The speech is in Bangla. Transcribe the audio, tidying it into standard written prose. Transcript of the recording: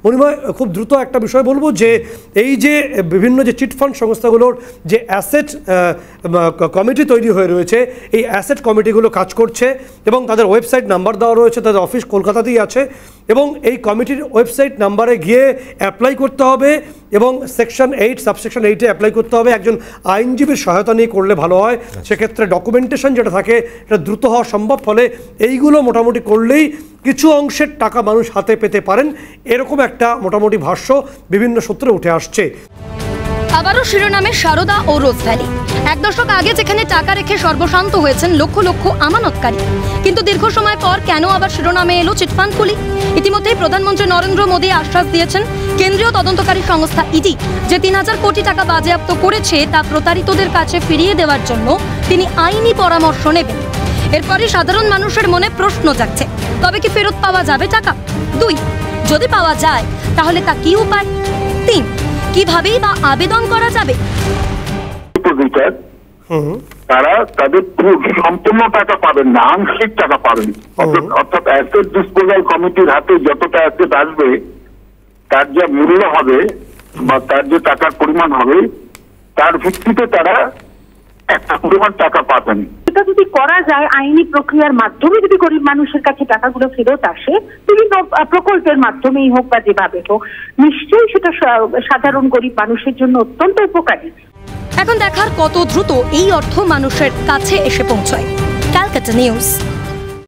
মনিময় খুব দ্রুত একটা বিষয় বলবো যে এই যে বিভিন্ন যে চিটফান্ড সংস্থাগুলোর যে অ্যাসেট কমিটি তৈরি হয়ে রয়েছে, এই অ্যাসেট কমিটিগুলো কাজ করছে এবং তাদের ওয়েবসাইট নাম্বার দেওয়া রয়েছে, তাদের অফিস কলকাতাতেই আছে এবং এই কমিটির ওয়েবসাইট নাম্বারে গিয়ে অ্যাপ্লাই করতে হবে এবং সেকশন 8 সাবসেকশন 8-এ অ্যাপ্লাই করতে হবে। একজন আইনজীবীর সহায়তা নিয়ে করলে ভালো হয়, সেক্ষেত্রে ডকুমেন্টেশন যেটা থাকে এটা দ্রুত হওয়া সম্ভব। ফলে এইগুলো মোটামুটি করলেই কিছু অংশের টাকা মানুষ হাতে পেতে পারেন, এরকম একটা মোটামুটি ভাষ্য বিভিন্ন সূত্রে উঠে আসছে। আবারও শিরোনামে সারদা ও রোজ ভ্যালি। এক দশক আগে যেখানে টাকা রেখে সর্বশান্ত হয়েছেন লক্ষ লক্ষ আমানতকারী, কিন্তু দীর্ঘ সময় পর কেন আবার শিরোনামে এলো চিটফান্ড খুলি? ইতিমধ্যেই প্রধানমন্ত্রী নরেন্দ্র মোদী আশ্বাস দিয়েছেন কেন্দ্রীয় তদন্তকারী সংস্থা ইডি যে ৩,০০০ কোটি টাকা বাজেয়াপ্ত করেছে তা প্রতারিতদের কাছে ফিরিয়ে দেওয়ার জন্য তিনি আইনি পরামর্শ নেবেন। এরপরে সাধারণ মানুষের মনে প্রশ্ন জাগছে, তবে কি ফেরত পাওয়া যাবে টাকা? 2, যদি পাওয়া যায় তাহলে তা কি উপায়? 3, কিভাবেই বা আবেদন করা যাবে? তারা তাদের সম্পূর্ণ টাকা পাবেন না, আংশিক টাকা পাবেন। অর্থাৎ অ্যাসেট ডিসপোজাল কমিটির হাতে যতটা অ্যাসেট আসবে তার যা মূল্য হবে বা তার যে টাকার পরিমাণ হবে তার ভিত্তিতে তারা একটা পরিমাণ টাকা পাবেন। এটা যদি করা যায় আইনি প্রক্রিয়ার মাধ্যমে, যদি গরিব মানুষের কাছে টাকাগুলো ফেরত আসে বিভিন্ন প্রকল্পের মাধ্যমেই হোক বা যেভাবে হোক, নিশ্চয়ই সেটা সাধারণ গরিব মানুষের জন্য অত্যন্ত উপকারী। এখন দেখার কত দ্রুত এই অর্থ মানুষের কাছে এসে পৌঁছয়। ক্যালকাটা নিউজ।